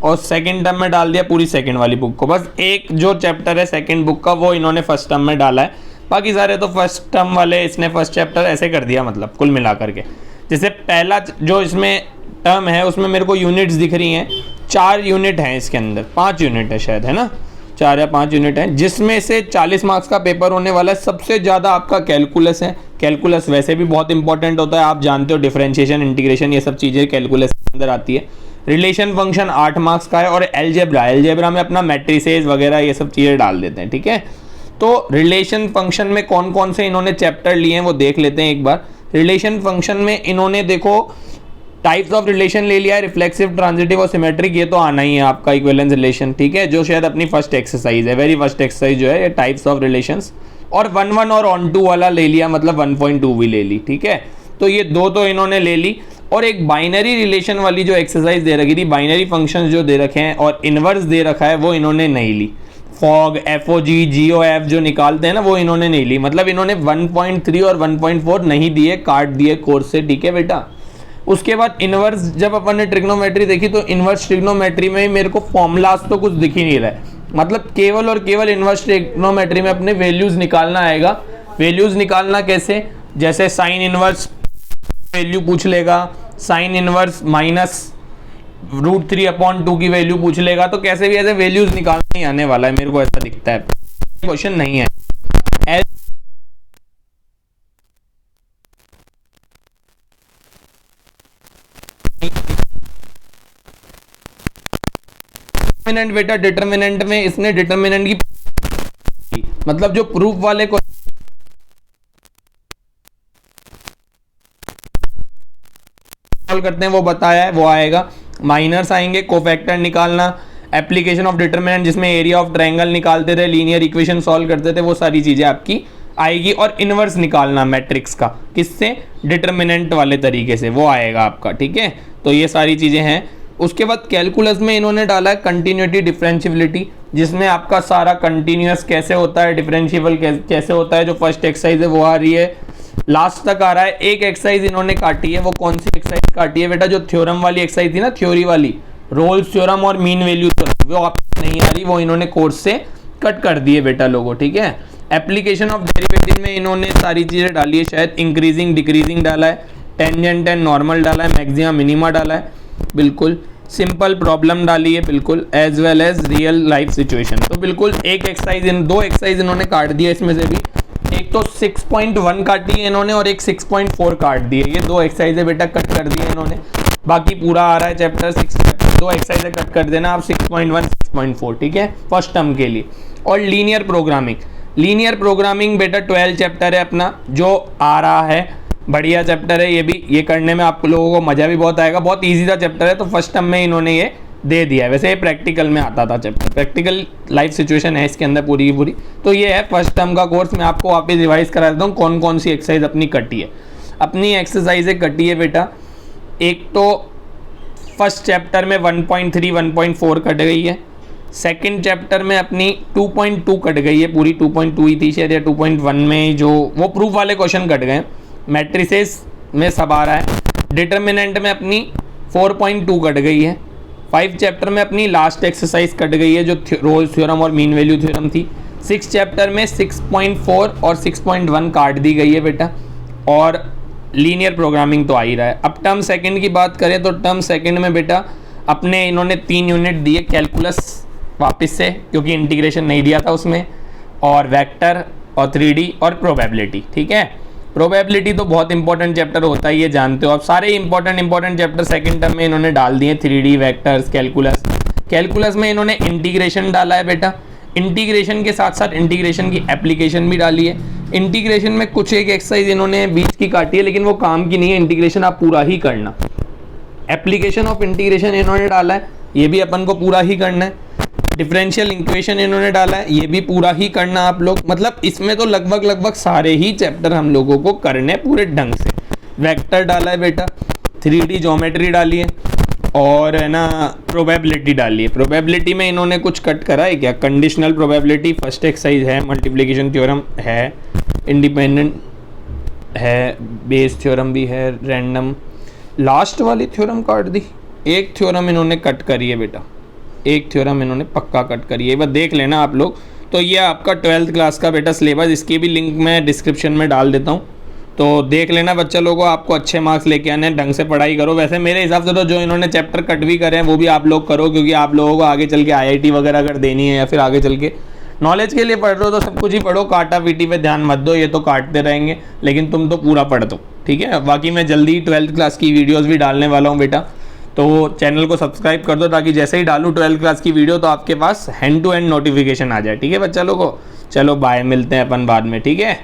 और second term में डाल दिया पूरी सेकंड वाली बुक को। बस एक जो चैप्टर है सेकंड बुक का वो इन्होंने फर्स्ट टर्म में डाला है, बाकी सारे तो फर्स्ट टर्म वाले इसने फर्स्ट चैप्टर ऐसे कर दिया, मतलब कुल मिला करके। जैसे पहला जो इसमें टर्म है उसमें मेरे को यूनिट्स दिख रही हैं, 4 यूनिट हैं इसके अंदर, 5 यूनिट है शायद, है ना, 4 या 5 यूनिट हैं, जिसमें से 40 मार्क्स का पेपर होने वाला है। सबसे ज़्यादा आपका कैलकुलस है। कैलकुलस वैसे भी बहुत इंपॉर्टेंट होता है, आप जानते हो, डिफरेंशिएशन, इंटीग्रेशन, ये सब चीज़ें कैलकुलस के अंदर आती है। रिलेशन फंक्शन 8 मार्क्स का है, और एलजेब्रा में अपना मैट्रिसेस वगैरह ये सब चीज़ें डाल देते हैं, ठीक है। तो रिलेशन फंक्शन में कौन कौन से इन्होंने चैप्टर लिए हैं वो देख लेते हैं एक बार। रिलेशन फंक्शन में इन्होंने देखो टाइप्स ऑफ रिलेशन ले लिया है, रिफ्लेक्सिव, ट्रांजिटिव और सिमेट्रिक, ये तो आना ही है आपका, इक्विवेलेंस रिलेशन, ठीक है, जो शायद अपनी फर्स्ट एक्सरसाइज है, वेरी फर्स्ट एक्सरसाइज जो है ये टाइप्स ऑफ रिलेशंस। और 1-1 और ऑन टू वाला ले लिया, मतलब 1.2 भी ले ली, ठीक है। तो ये 2 तो इन्होंने ले ली, और एक बाइनरी रिलेशन वाली जो एक्सरसाइज दे रखी थी, बाइनरी फंक्शंस जो दे रखे हैं और इनवर्स दे रखा है, वो इन्होंने नहीं ली। फॉग, एफओजी, जीओएफ जो निकालते हैं ना, वो इन्होंने नहीं ली, मतलब इन्होंने 1.3 और 1.4 नहीं दिए, काट दिए कोर्स से, ठीक है बेटा। उसके बाद इनवर्स, जब अपन ने ट्रिग्नोमेट्री देखी तो इनवर्स ट्रिग्नोमेट्री में मेरे को फॉर्मूलाज तो कुछ दिख ही नहीं रहा है, मतलब केवल और केवल इनवर्स ट्रिग्नोमेट्री में अपने वैल्यूज निकालना आएगा। वैल्यूज निकालना कैसे, जैसे साइन इनवर्स वैल्यू पूछ लेगा, साइन इनवर्स -√3/2 की वैल्यू पूछ लेगा, तो कैसे भी ऐसे वैल्यूज निकालना ही आने वाला है, मेरे को ऐसा दिखता है, क्वेश्चन नहीं है। डिटरमिनेंट बेटा, डिटरमिनेंट में इसने डिटरमिनेंट की, मतलब जो प्रूफ वाले को सॉल्व करते हैं वो बताया है, वो आएगा। माइनर्स आएंगे, कोफैक्टर निकालना, एप्लीकेशन ऑफ डिटरमिनेंट जिसमें एरिया ऑफ ट्रायंगल निकालते थे, लीनियर इक्वेशन सॉल्व करते थे, वो सारी चीजें आपकी आएगी। और इनवर्स निकालना मैट्रिक्स का, किससे, डिटरमिनेंट वाले तरीके से, वो आएगा आपका, ठीक है। तो ये सारी चीजें हैं। उसके बाद कैलकुलस में इन्होंने डाला है कंटिन्यूटी, डिफरेंशिएबिलिटी, जिसमें आपका सारा कंटिन्यूअस कैसे होता है, डिफरेंशिएबल कैसे होता है, जो फर्स्ट एक्सरसाइज है वो आ रही है, लास्ट तक आ रहा है। एक एक्सरसाइज इन्होंने काटी है, वो कौन सी एक्सरसाइज काटी है बेटा, जो थ्योरम वाली एक्सरसाइज थी ना, थ्योरी वाली, रोल्स थ्योरम और मीन वैल्यू थ्योरम, वो आपको नहीं आ रही, वो इन्होंने कोर्स से कट कर दिए बेटा लोगों, ठीक है। एप्लीकेशन ऑफ डेरिवेटिव में इन्होंने सारी चीजें डाली है, शायद इंक्रीजिंग डिक्रीजिंग डाला है, टेंजेंट एंड नॉर्मल डाला है, मैक्सिमा मिनिमा डाला है, बिल्कुल सिंपल प्रॉब्लम डाली है, बिल्कुल, as well as real life situation. तो बिल्कुल एक एक्सरसाइज, इन 2 एक्सरसाइज इन्होंने काट दिया इसमें से भी, एक तो 6.1 काटी है इन्होंने और एक 6.4 काट दी है, ये 2 एक्सरसाइजें बेटा कट कर दी है इन्होंने। बाकी पूरा आ रहा है चैप्टर 6, 2 एक्सरसाइजें कट कर देना आप, 6.1, 6.4, ठीक है, फर्स्ट टर्म के लिए। और लीनियर प्रोग्रामिंग, लीनियर प्रोग्रामिंग बेटा 12 चैप्टर है अपना जो आ रहा है, बढ़िया चैप्टर है ये भी, ये करने में आप लोगों को मजा भी बहुत आएगा, बहुत इजी सा चैप्टर है। तो फर्स्ट टर्म में इन्होंने ये दे दिया है, वैसे ये प्रैक्टिकल में आता था चैप्टर, प्रैक्टिकल लाइफ सिचुएशन है इसके अंदर पूरी की पूरी। तो ये है फर्स्ट टर्म का कोर्स। मैं आपको वापस रिवाइज करा देता हूँ कौन कौन सी एक्सरसाइज अपनी कटी है। अपनी एक्सरसाइजें कटी है बेटा, एक तो फर्स्ट चैप्टर में 1.3, 1.4 कट गई है, सेकंड चैप्टर में अपनी 2.2 कट गई है, पूरी 2.2 ही थी शायद, या 2.1 में जो वो प्रूफ वाले क्वेश्चन कट गए, मैट्रिसेस में सब आ रहा है। डिटरमिनेंट में अपनी 4.2 कट गई है। 5 चैप्टर में अपनी लास्ट एक्सरसाइज कट गई है जो रोल्स थ्योरम और मीन वैल्यू थ्योरम थी। 6 चैप्टर में 6.4 और 6.1 काट दी गई है बेटा, और लीनियर प्रोग्रामिंग तो आ ही रहा है। अब टर्म सेकंड की बात करें तो टर्म सेकंड में बेटा अपने इन्होंने 3 यूनिट दिए, कैलकुलस वापस से, क्योंकि इंटीग्रेशन नहीं दिया था उसमें, और वेक्टर और 3D और प्रोबेबिलिटी, ठीक है। प्रोबेबिलिटी तो बहुत इंपॉर्टेंट चैप्टर होता है, ये जानते हो आप, सारे इंपॉर्टेंट चैप्टर सेकंड टर्म में इन्होंने डाल दिए, 3D, वेक्टर्स, कैलकुलस। कैलकुलस में इन्होंने इंटीग्रेशन डाला है बेटा, इंटीग्रेशन के साथ साथ इंटीग्रेशन की एप्लीकेशन भी डाली है। इंटीग्रेशन में कुछ एक एक्सरसाइज इन्होंने बीच की काटी है, लेकिन वो काम की नहीं है, इंटीग्रेशन आप पूरा ही करना। एप्लीकेशन ऑफ इंटीग्रेशन इन्होंने डाला है, ये भी अपन को पूरा ही करना है। डिफरेंशियल इक्वेशन इन्होंने डाला है, ये भी पूरा ही करना आप लोग, मतलब इसमें तो लगभग सारे ही चैप्टर हम लोगों को करने पूरे ढंग से। वेक्टर डाला है बेटा, 3D ज्योमेट्री डाली है, और है ना प्रोबेबिलिटी डाली है। प्रोबेबिलिटी में इन्होंने कुछ कट करा है क्या, कंडीशनल प्रोबेबिलिटी फर्स्ट एक्सरसाइज है, मल्टीप्लिकेशन थ्योरम है, इंडिपेंडेंट है, बेस थ्योरम भी है, रैंडम, लास्ट वाली थ्योरम काट दी, एक थ्योरम इन्होंने कट करी है बेटा, एक थ्योरम इन्होंने पक्का कट करी है, बस देख लेना आप लोग। तो ये आपका 12th क्लास का बेटा सिलेबस, इसकी भी लिंक मैं डिस्क्रिप्शन में डाल देता हूँ, तो देख लेना बच्चा लोगों, आपको अच्छे मार्क्स लेके आने हैं, ढंग से पढ़ाई करो। वैसे मेरे हिसाब से तो जो इन्होंने चैप्टर कट भी करे हैं वो भी आप लोग करो, क्योंकि आप लोगों को आगे चल के IIT वगैरह अगर देनी है या फिर आगे चल के नॉलेज के लिए पढ़ रहे हो तो सब कुछ ही पढ़ो, काटा पीटी पे ध्यान मत दो, ये तो काटते रहेंगे, लेकिन तुम तो पूरा पढ़ दो, ठीक है। बाकी मैं जल्दी 12th क्लास की वीडियोस भी डालने वाला हूँ बेटा, तो चैनल को सब्सक्राइब कर दो ताकि जैसे ही डालूँ 12th क्लास की वीडियो तो आपके पास हैंड टू हैंड नोटिफिकेशन आ जाए, ठीक है बच्चा लोगों को। चलो बाय, मिलते हैं अपन बाद में, ठीक है।